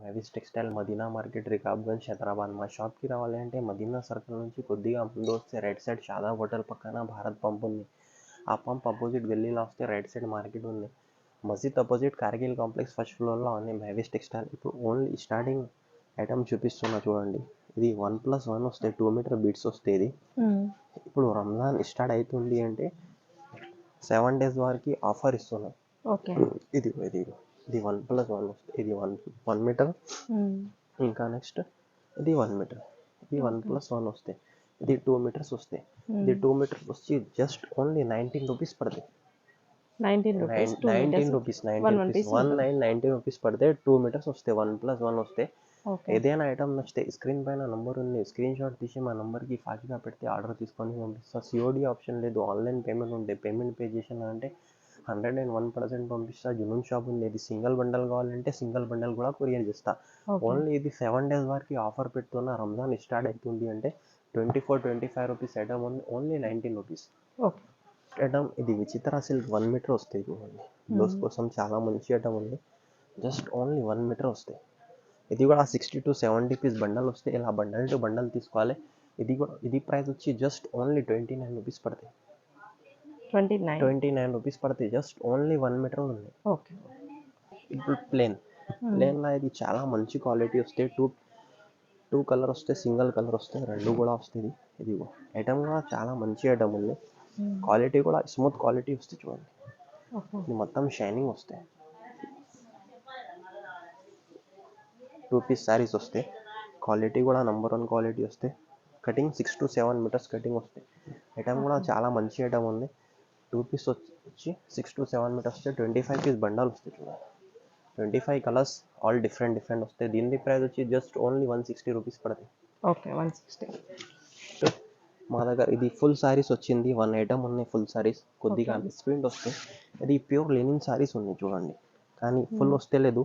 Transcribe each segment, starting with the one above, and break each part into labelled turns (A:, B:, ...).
A: మెవిస్ textile Madina market Rikabganj Hyderabad. మా షాప్కి రావాలి అంటే మదీనా సర్కిల్ నుంచి కొద్దిగా ముందు వస్తే రైట్ సైడ్ షాదా హోటల్ పక్కన భారత్ పంప్ ఉంది. ఆ పంప్ అపోజిట్ గల్లీలో వస్తే రైట్ సైడ్ మార్కెట్ ఉంది. మస్జిద్ అపోజిట్ కార్గిల్ కాంప్లెక్స్ ఫస్ట్ ఫ్లోర్లో ఉంది మెవిస్ టెక్స్టైల్. ఇప్పుడు ఓన్లీ స్టార్టింగ్ ఐటమ్ చూపిస్తున్నా చూడండి. ఇది 1+1 వస్తే 2 మీటర్ బీట్స్ వస్తే ఇది ఇప్పుడు రంజాన్ స్టార్ట్ అవుతుంది అంటే 7 days వరకు ఆఫర్ ఇస్తున్నాం. ఇది 1+1 వస్తే ఇది 1 మీటర్, ఇంకా నెక్స్ట్ ఇది 1 మీటర్, ఇది 1+1 వస్తే ఇది 2 meters వస్తే ఇది 2 meters వచ్చి జస్ట్ ఓన్లీ 19 rupees పడుతుంది. 19 rupees 19 rupees పడితే 2 meters వస్తే 1+1 వస్తే. ఏదైనా ఐటమ్ నచ్చితే స్క్రీన్ పైన నంబర్ ఉంది, స్క్రీన్ షాట్ తీసి మా నంబర్కి ఫాస్ట్గా పెడితే ఆర్డర్ తీసుకొని పంపిస్తా. సిఓడి ఆప్షన్ లేదు, ఆన్లైన్ పేమెంట్ ఉంటే పేమెంట్ పే చేసిన అంటే 101% పంపిస్తా. జునూన్ షాప్ ఉంది, ఇది సింగిల్ బండల్ కావాలంటే సింగిల్ బండల్ కూడా కొరియర్ చేస్తా. ఓన్లీ ఇది 7 days వరకు ఆఫర్ పెడుతున్నా. రంజాన్ స్టార్ట్ అవుతుంది అంటే 24-25 rupees ఐటమ్ ఉంది, ఓన్లీ 19 rupees ఐటమ్. ఇది విచిత్ర సిల్క్ 1 meter వస్తాయి చూడండి. బ్లౌజ్ కోసం చాలా మంచి ఐటమ్ ఉంది, జస్ట్ ఓన్లీ 1 meter వస్తాయి. ఇది కూడా 60 to 70 piece బండల్ వస్తే ఇలా బండల్ టు బండల్ తీసుకోవాలి. ఇది ప్రైస్ వచ్చి జస్ట్ ఓన్లీ 29 rupees పడతాయి. 29 rupees పడతాయి, జస్ట్ ఓన్లీ 1 meter ఉంది. ఇప్పుడు ప్లేన్లో ఇది చాలా మంచి క్వాలిటీ వస్తాయి. టూ కలర్ వస్తే, సింగిల్ కలర్ వస్తే, రెండు కూడా వస్తుంది. ఇది ఐటమ్ కూడా చాలా మంచి ఐటమ్ ఉంది. క్వాలిటీ కూడా స్మూత్ క్వాలిటీ వస్తుంది చూడండి. ఇది మొత్తం షైనింగ్ వస్తాయి. 2 piece శారీస్ వస్తాయి. క్వాలిటీ కూడా నెంబర్ 1 క్వాలిటీ వస్తాయి. కటింగ్ 6 to 7 meters కటింగ్ వస్తాయి. ఐటమ్ కూడా చాలా మంచి ఐటమ్ ఉంది. 2 piece వచ్చి 6 to 7 meters వస్తే 25 piece బండల్ వస్తాయి చూడండి. 25 కలర్స్ ఆల్ డిఫరెంట్ వస్తాయి. దీని ప్రైస్ వచ్చి జస్ట్ ఓన్లీ 160 rupees పడతాయి.
B: 160.
A: మా దగ్గర ఇది ఫుల్ సారీస్ వచ్చింది. 1 ఐటమ్ ఉన్నాయి ఫుల్ సారీస్. కొద్దిగా మిస్ప్రింట్ వస్తాయి. ఇది ప్యూర్ లెనిన్ సారీస్ ఉన్నాయి చూడండి, కానీ ఫుల్ వస్తే లేదు,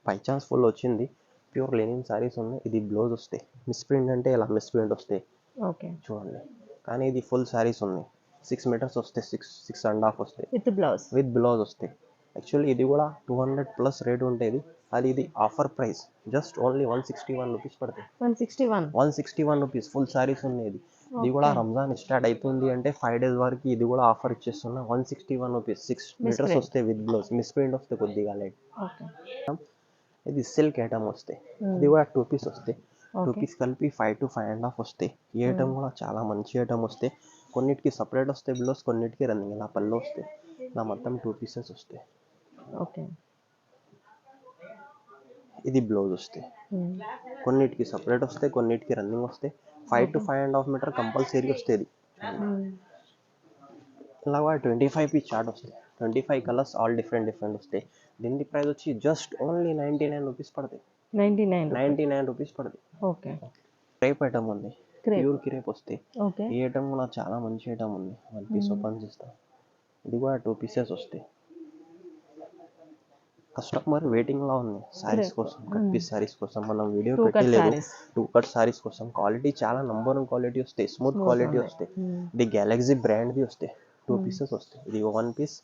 A: బై ఛాన్స్ ఫుల్ వచ్చింది. ప్యూర్ లెనిన్ సారీస్ ఉన్నాయి. ఇది బ్లౌజ్ వస్తాయి. మిస్ప్రింట్ అంటే ఇలా మిస్ప్రింట్ వస్తాయి చూడండి, కానీ ఇది ఫుల్ సారీస్ ఉన్నాయి. 6 meters వస్తాయి, 6.5 వస్తాయి విత్ బ్లౌజ్ వస్తాయి. యాక్చువల్లీ ఇది కూడా 200+ రేట్ ఉంటుంది. ఇది offer price just only 161 rupees పడతాయి. 161 rupees ఫుల్ సారీస్ ఉన్నాయి. ఇది కూడా రంజాన్ స్టార్ట్ అవుతుంది అంటే 5 days వరకు ఇది కూడా ఆఫర్ ఇచ్చేస్తున్నా. 161 rupees 6 meters వస్తాయి విత్ బ్లౌజ్. మిస్ప్రింట్ వస్తే కొద్దిగా లైట్. ఇది సిల్క్ ఐటమ్ వస్తాయి. ఇది కూడా 2 piece వస్తాయి. 2 piece కలిపి 5 to 5.5 వస్తాయి. ఈ ఐటమ్ కూడా చాలా మంచి ఐటమ్ వస్తాయి. కొన్నిటికి సపరేట్ వస్తాయి బ్లౌజ్, కొన్నిటికి రన్నింగ్ ఇలా పళ్ళు వస్తాయి. ఇలా మొత్తం 2 pieces వస్తాయి. ఇది బ్లౌజ్ వస్తాయి. కొన్నిటికి సపరేట్ వస్తాయి, కొన్నిటికి రన్నింగ్ వస్తాయి. 5 to 5.5 meter కంపల్సరీ వస్తుంది. ఇలా 25 piece చార్ట్ వస్తాయి. 25 కలర్స్ ఆల్ డిఫరెంట్ వస్తాయి. దీని ప్రైస్ వచ్చి జస్ట్ ఓన్లీ 99 rupees పడతాయి. 99 rupees పడతాయి. క్రేప్ ఐటమ్ ఉంది, ప్యూర్ క్రేప్ వస్తాయి. ఈ ఐటమ్ కూడా చాలా మంచి ఐటమ్ ఉంది. 1 piece ఓపెన్ చేస్తాం. ఇది కూడా 2 pieces వస్తాయి. కస్టమర్ వెయిటింగ్ లా ఉంది సారీస్ కోసం, కట్ పీస్ సారీస్ కోసం. మనం వీడియో పెట్టలేదు. 2 cut సారీస్ కోసం. క్వాలిటీ చాలా నెంబర్ 1 క్వాలిటీ వస్తాయి, స్మూత్ క్వాలిటీ వస్తాయి. ఇది గ్యాలక్సీ బ్రాండ్ది వస్తాయి. 2 pieces వస్తాయి. ఇది 1 piece,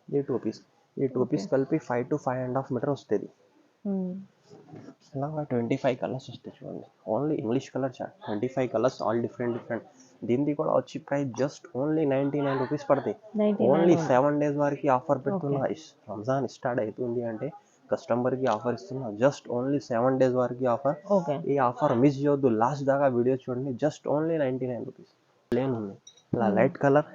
A: ఇది 2 piece. ఈ 2 piece కలిపి 5 to 5.5 meter వస్తుంది. ఇలా 25 కలర్స్ వస్తాయి చూడండి. Only English colour chart. 25 colours all different. దీనికి కూడా వచ్చి ప్రైస్ జస్ట్ ఓన్లీ 99 rupees పడతాయి. ఓన్లీ 7 days వరకు ఆఫర్ పెడుతున్నా. రంజాన్ స్టార్ట్ అవుతుంది అంటే కస్టమర్కి ఆఫర్ ఇస్తున్నా. జస్ట్ ఓన్లీ 7 days వరకు ఆఫర్. ఈ ఆఫర్ మిస్ చేయొద్దు, లాస్ట్ దాకా వీడియో చూడండి. Just only 99 rupees. ప్లేన్ ఉంది, ఇలా light colour,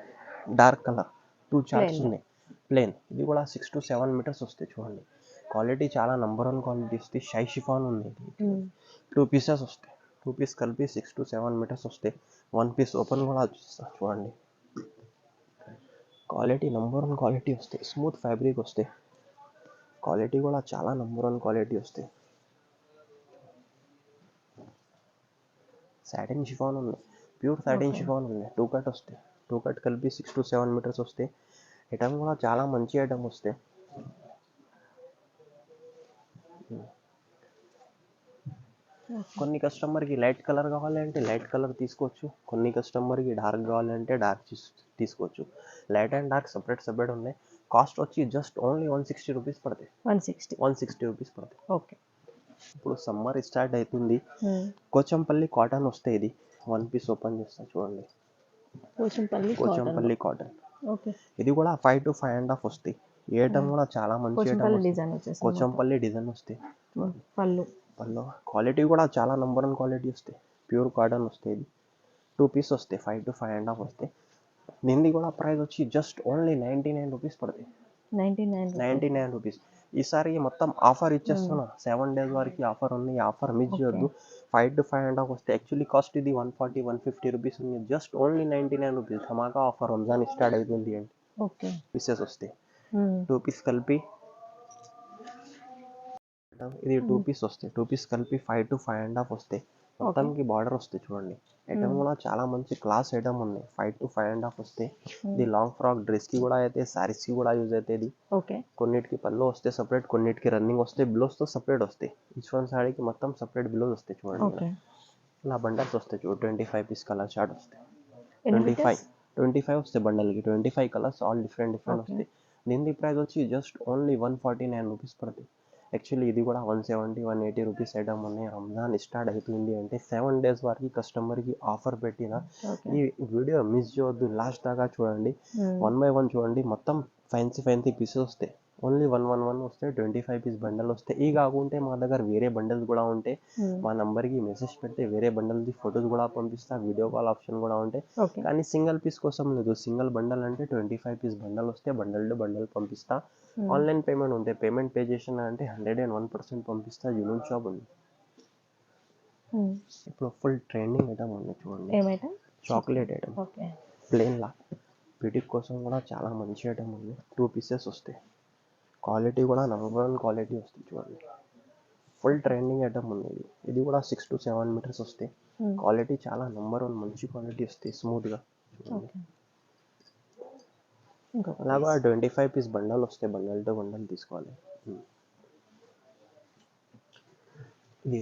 A: dark colour 2 charts ఉన్నాయి. ప్లేన్ ఇది కూడా 6 to 7 meters వస్తాయి చూడండి. క్వాలిటీ చాలా నెంబర్ 1 క్వాలిటీ వస్తాయి. షై షిఫాన్ ఉంది. 2 pieces వస్తాయి. 2 piece కలిపి 6 to 7 meters వస్తాయి. 1 piece ఓపెన్ కూడా చూస్తాను చూడండి. క్వాలిటీ నెంబర్ 1 క్వాలిటీ వస్తాయి. స్మూత్ ఫ్యాబ్రిక్ వస్తాయి. క్వాలిటీ కూడా చాలా నెంబర్ 1 క్వాలిటీ వస్తాయి. సాటిన్ షిఫాన్ ఉంది, ప్యూర్ సాటిన్ షిఫాన్ ఉంది. 2 cut వస్తాయి. 2 cut కలిపి 6 to 7 meters వస్తాయి. ఐటమ్ కూడా చాలా మంచి ఐటమ్ వస్తాయి. కొన్ని కస్టమర్కి లైట్ కలర్ కావాలంటే లైట్ కలర్ తీసుకోవచ్చు. కొన్ని కస్టమర్కి డార్క్ కావాలంటే డార్క్ తీసుకోవచ్చు. లైట్ అండ్ డార్క్ సపరేట్ ఉన్నాయి. కాస్ట్ వచ్చి జస్ట్ ఓన్లీ 160 rupees పడతాయి. 160 rupees పడతాయి. ఇప్పుడు సమ్మర్ స్టార్ట్ అవుతుంది. కోచంపల్లి కాటన్ వస్తే ఇది 1 పీస్ ఓపెన్ చేస్తా చూడండి. కోచంపల్లి కాటన్. ఇది కూడా 5 to 5.5 వస్తాయి. ఈ ఐటమ్ కూడా చాలా మంచి ఐటమ్. కోచంపల్లి డిజైన్ వస్తాయి. పళ్ళు క్వాలిటీ కూడా చాలా నంబర్ 1 క్వాలిటీ వస్తాయి. ప్యూర్ కాటన్ వస్తాయి. ఇది 2 పీస్ వస్తాయి. 5 to 5.5 వస్తాయి. దీనిది కూడా ప్రైస్ వచ్చి జస్ట్ ఓన్లీ 99 రూపీస్ పడతాయి. 99 రూపీస్. ఈసారి మొత్తం ఆఫర్ ఇచ్చేస్తున్నా. 7 days వరకు ఆఫర్ ఉంది. ఈ ఆఫర్ మిస్ చేయొద్దు. 5 to 5.5 వస్తే యాక్చువల్లీ కాస్ట్ ఇది 140 150 రూపీస్ ఉంది. Just only 99 rupees. ధమాకా ఆఫర్. రంజాన్ స్టార్ట్ అవుతుంది అంటే పీసెస్ వస్తాయి. 2 పీస్ కలిపి ఇది 2 పీస్ వస్తాయి. 2 పీస్ కలిపి 5 to 5.5 వస్తాయి. మొత్తానికి బార్డర్ వస్తాయి చూడండి. ఐటమ్ కూడా చాలా మంచి క్లాస్ ఐటమ్ ఉంది. 5 to 5.5 వస్తాయి. ఇది లాంగ్ ఫ్రాక్ డ్రెస్ కి కూడా అయితే, సారీస్ కి కూడా యూజ్ అవుతుంది. కొన్నిటికి పళ్ళు వస్తే సపరేట్, కొన్నిటికి రన్నింగ్ వస్తే బ్లౌజ్ తో సపరేట్ వస్తాయి. ఈచ్ వన్ సారీకి మొత్తం సపరేట్ బ్లౌజ్ వస్తాయి చూడండి. ఇలా బండల్స్ వస్తాయి చూడు. 25 పీస్ కలర్ చార్ట్ వస్తాయి. 25 వస్తాయి బండల్కి. 25 కలర్స్ ఆల్ డిఫరెంట్ వస్తాయి. దీని ప్రైస్ వచ్చి జస్ట్ ఓన్లీ 149 రూపీస్ పడుతుంది. యాక్చువల్లీ ఇది కూడా 170 180 రూపీస్ ఐటమ్ ఉన్నాయి. రంజాన్ స్టార్ట్ అవుతుంది అంటే 7 days వరకు కస్టమర్కి ఆఫర్ పెట్టిన. ఈ వీడియో మిస్ చేయొద్దు. లాస్ట్ దాకా చూడండి. 1 by 1 చూడండి. మొత్తం ఫ్యాన్సీ పీసెస్ వస్తాయి. ఓన్లీ 111 వస్తాయి. 25 పీస్ బండల్ వస్తాయి. ఈ కాకుంటే మా దగ్గర వేరే బండల్స్ కూడా ఉంటాయి. మా నంబర్కి మెసేజ్ పెడితే వేరే బండల్ది ఫొటోస్ కూడా పంపిస్తా. వీడియో కాల్ ఆప్షన్ కూడా ఉంటాయి. కానీ సింగిల్ పీస్ కోసం లేదు. సింగిల్ బండల్ అంటే 25 పీస్ బండల్ వస్తే బండల్ టు బండల్ పంపిస్తా. ఆన్లైన్ పేమెంట్ ఉంటే పేమెంట్ పే చేసిన అంటే 101% పంపిస్తా. యూనియన్ షాప్ ఉంది. ఇప్పుడు ఫుల్ ట్రెండింగ్ ఐటమ్ ఉంది చూడండి. చాక్లెట్ ఐటమ్ ప్లెయిన్ లా. పిటిక్ కోసం కూడా చాలా మంచి ఐటమ్ ఉంది. 2 పీసెస్ వస్తాయి. క్వాలిటీ కూడా నంబర్ 1 క్వాలిటీ వస్తుంది చూడండి. ఫుల్ ట్రెండింగ్ ఐటమ్ ఉంది. ఇది కూడా 6 to 7 మీటర్స్ వస్తాయి. క్వాలిటీ చాలా నంబర్ 1 మంచి క్వాలిటీ వస్తాయి. స్మూత్ గా అలాగా 25 పీస్ బండల్ వస్తాయి. బండల్ టు బండల్ తీసుకోవాలి. ఇది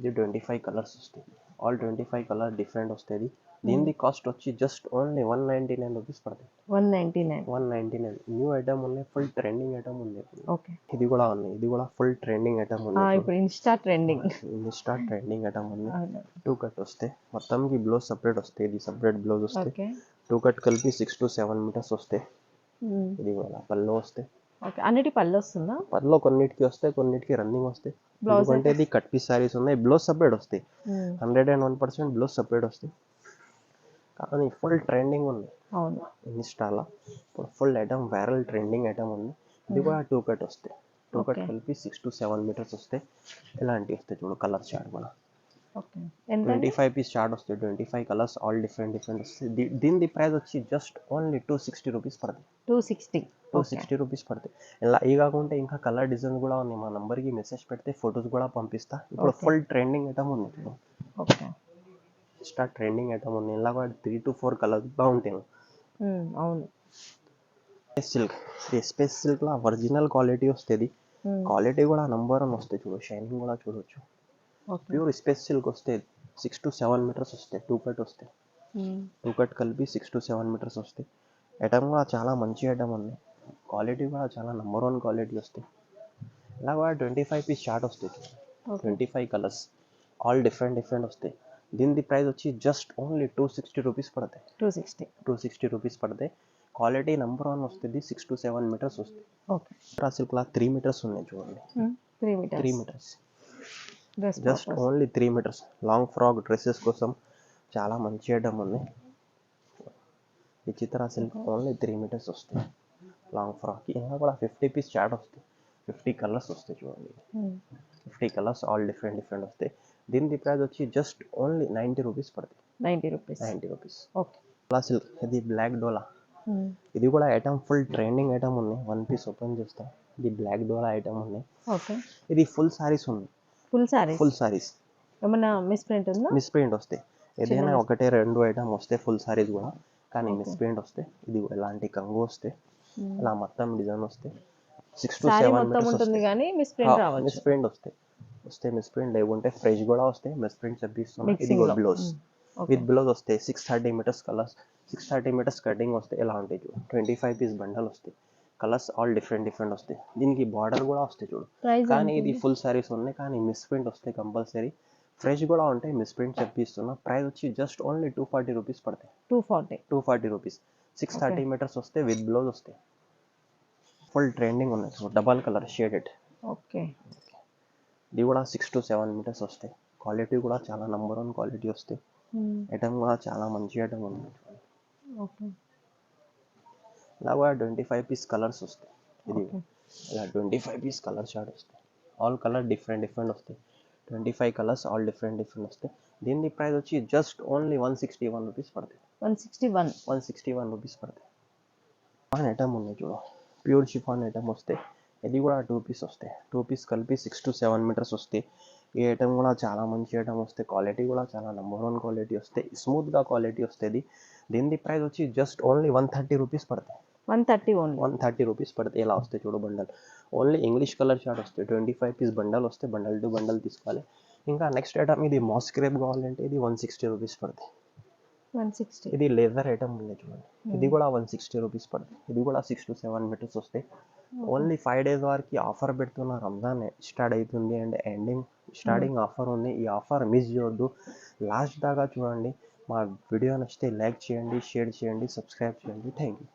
A: 25 కలర్స్ వస్తాయి. ఆల్ 25 కలర్ డిఫరెంట్ వస్తుంది. దీని కాస్ట్ వచ్చి జస్ట్ ఓన్లీ 199 రూపీస్ పడుతుంది. 199. న్యూ ఐటమ్ ఉన్నాయి. ఫుల్ ట్రెండింగ్ ఐటమ్ ఉంది. ఇది కూడా ఉంది. ఇది కూడా ఫుల్ ట్రెండింగ్ ఐటమ్ ఉంది. ఇన్స్టా ట్రెండింగ్ ఐటమ్ ఉంది. 2 కట్ వస్తాయి. మొత్తంకి బ్లౌజ్ సపరేట్ వస్తాయి. ఇది సపరేట్ బ్లౌజ్ వస్తాయి. 2 కట్ కలిపి 6 to 7 మీటర్స్ వస్తాయి. ఇది కూడా పళ్ళు వస్తాయి.
B: అన్నిటి పళ్ళు వస్తుందా?
A: పళ్ళు కొన్నిటికి వస్తాయి, కొన్నిటికి రన్నింగ్ వస్తాయి. ఎందుకంటే ఇది కట్ పీస్ సారీస్ ఉన్నాయి. బ్లౌజ్ సపరేట్ వస్తాయి. 101% బ్లౌజ్ సపరేట్ వస్తాయి. కానీ ఫుల్ ట్రెండింగ్ ఉంది ఇన్స్టాలో. ఇప్పుడు full item viral trending item ఉంది. ఇది కూడా 2 కట్ వస్తాయి. 2 కట్ కలిపి 6 to 7 మీటర్స్ వస్తాయి. ఇలాంటివి వస్తాయి చూడు. కలర్ చార్ట్ కూడా 25 పీస్ చార్ట్ వస్తాయి. 25 కలర్స్ ఆల్ డిఫరెంట్ వస్తాయి. దీని ప్రైస్ వచ్చి జస్ట్ ఓన్లీ 260 రూపీస్ పడుతుంది. 260 రూపీస్ పడుతుంది. ఇలా ఈ కాకుండా ఇంకా కలర్ డిజైన్ కూడా ఉన్నాయి. మా నంబర్కి మెసేజ్ పెడితే ఫొటోస్ కూడా పంపిస్తా. ఇప్పుడు ఫుల్ ట్రెండింగ్ ఐటమ్ ఉంది. ఇన్స్టా ట్రెండింగ్ ఐటమ్ ఉంది. ఇలా కూడా 3 to 4 కలర్స్ బాగుంటాయి. సిల్క్. స్పేస్ సిల్క్ లో ఒరిజినల్ క్వాలిటీ వస్తుంది. క్వాలిటీ కూడా నంబర్ 1 వస్తాయి చూడు. షైనింగ్ కూడా చూడొచ్చు. ప్యూర్ స్పేస్ సిల్క్ వస్తే 6 to 7 మీటర్స్ వస్తాయి. 2 కట్ వస్తాయి. 2 కట్ కలిపి 6 to 7 మీటర్స్ వస్తాయి. ఐటమ్ కూడా చాలా మంచి ఐటమ్ ఉంది. క్వాలిటీ కూడా చాలా నంబర్ 1 క్వాలిటీ వస్తాయి. ఇలా కూడా 25 పీస్ చార్ట్ వస్తాయి. 25 కలర్స్ ఆల్ డిఫరెంట్ వస్తాయి. దీని ప్రైస్ వచ్చి జస్ట్ ఓన్లీ 260 రూపీస్ పడతాయి. 260 రూపీస్ పడతాయి. క్వాలిటీ నంబర్ 1 వస్తుంది. 6 to 7 మీటర్స్ వస్తాయి. సిల్క్ లా 3 మీటర్స్ ఉన్నాయి చూడండి. 3 metres just only 3 metres. Long frock dresses కోసం చాలా మంచి ఐటమ్ ఉంది. ఈ చిత్ర సిల్క్ ఓన్లీ 3 మీటర్స్ వస్తాయి. లాంగ్ ఫ్రాక్ ఇంకా కూడా 50 పీస్ చార్ట్ వస్తాయి. 50 కలర్స్ వస్తాయి చూడండి. 50 కలర్స్ ఆల్ డిఫరెంట్ వస్తాయి. దీని ప్రైస్ వచ్చి జస్ట్ ఓన్లీ 90 రూపీస్ పడుతుంది. 90 రూపీస్. సిల్క్. ఇది బ్లాక్ డోలా. ఇది కూడా ఐటమ్ ఫుల్ ట్రెండింగ్ ఐటమ్ ఉంది. 1 పీస్ ఓపెన్ చేస్తాం. ఇది బ్లాక్ డోలా ఐటమ్ ఉంది. ఇది ఫుల్ సారీస్ ఉంది. ఫుల్ సారీస్
B: ఏమన్నా మిస్
A: ప్రింట్ వస్తాయి. ఏదైనా ఒకటే 2 ఐటమ్ వస్తాయి ఫుల్ సారీస్ కూడా. కానీ మిస్ ప్రింట్ వస్తాయి. ఇది ఎలాంటి కంగు వస్తాయి. అలా మొత్తం డిజైన్ వస్తాయి. 6 to 7 మీటర్స్ ఉంటుంది.
B: కానీ మిస్ ప్రింట్ రావచ్చు.
A: మిస్ ప్రింట్ వస్తాయి. మిస్ ప్రింట్ లేకుంటే ఫ్రెష్ కూడా వస్తాయి. మిస్ ప్రింట్ చెప్పిస్తున్నాం. ఇది బ్లౌజ్ విత్ బ్లౌజ్ వస్తాయి. 630 మీటర్స్ కలర్స్ 630 మీటర్స్ కటింగ్ వస్తాయి. ఎలా ఉంటాయి 25 పీస్ బండల్ వస్తాయి. కలర్స్ ఆల్ డిఫరెంట్ వస్తాయి. దీనికి బార్డర్ కూడా వస్తాయి చూడు.
B: ప్రైస్
A: కానీ
B: ఎంత
A: ఇది ఫుల్ సారీస్ ఉన్నాయి, కానీ మిస్ ప్రింట్ వస్తాయి కంపల్సరీ. ఫ్రెష్ కూడా ఉంటాయి, మిస్ ప్రింట్ చెప్పిస్తున్నా. ప్రైస్ వచ్చి జస్ట్ ఓన్లీ 240 రూపీస్ పడతాయి.
B: 240.
A: 240 రూపీస్. 630 మీటర్స్ వస్తాయి, విత్ బ్లౌజ్ వస్తాయి. ఫుల్ ట్రెండింగ్ ఉన్నాయి, so double colour shaded.
B: Okay.
A: ఇది కూడా 6 to 7 మీటర్స్ వస్తాయి. క్వాలిటీ కూడా చాలా నంబర్ 1 క్వాలిటీ వస్తాయి. ఐటమ్ కూడా చాలా మంచి ఐటమ్ ఉంది.
B: ఓకే.
A: ఇలా కూడా 25 పీస్ కలర్స్ వస్తాయి. ఇది ఇలా 25 పీస్ కలర్ షార్ట్ వస్తాయి. ఆల్ కలర్ డిఫరెంట్ వస్తాయి. 25 కలర్స్ ఆల్ డిఫరెంట్ వస్తాయి. దీని ప్రైస్ వచ్చి జస్ట్ ఓన్లీ 161 రూపీస్ పడతాయి. 161 రూపీస్ పడతాయి. ఐటమ్ ఉన్నాయి చూడు, ప్యూర్ షిఫాన్ ఐటమ్ వస్తాయి. ఇది కూడా 2 పీస్ వస్తాయి. 2 పీస్ కలిపి 6 to 7 మీటర్స్ వస్తాయి. ఈ ఐటమ్ కూడా చాలా మంచి ఐటమ్ వస్తాయి. క్వాలిటీ కూడా చాలా నంబర్ 1 క్వాలిటీ వస్తాయి. స్మూత్గా క్వాలిటీ వస్తుంది. దీని ప్రైస్ వచ్చి జస్ట్ ఓన్లీ 130 రూపీస్ పడతాయి.
B: 130 ఓన్లీ.
A: 130 రూపీస్ పడతాయి. ఇలా వస్తాయి చూడు bundle. Only English colour short వస్తాయి. 25 పీస్ బండల్ వస్తాయి. బండల్ టు బండల్ తీసుకోవాలి. ఇంకా నెక్స్ట్ ఐటమ్ ఇది మాస్ క్రేప్ కావాలంటే ఇది 160 రూపీస్ పడతాయి.
B: 160.
A: ఇది లేజర్ ఐటమ్ ఉంది చూడండి. ఇది కూడా 160 రూపీస్ పడుతుంది. ఇది కూడా 6 to 7 మీటర్స్ వస్తాయి. ఓన్లీ 5 days వరకు ఆఫర్ పెడుతున్న. రంజాన్ స్టార్ట్ అవుతుంది అండ్ స్టార్టింగ్ ఆఫర్ ఉంది. ఈ ఆఫర్ మిస్ చేయొద్దు, లాస్ట్ దాకా చూడండి. మా వీడియో నచ్చితే లైక్ చేయండి, షేర్ చేయండి, సబ్స్క్రైబ్ చేయండి. Thank you.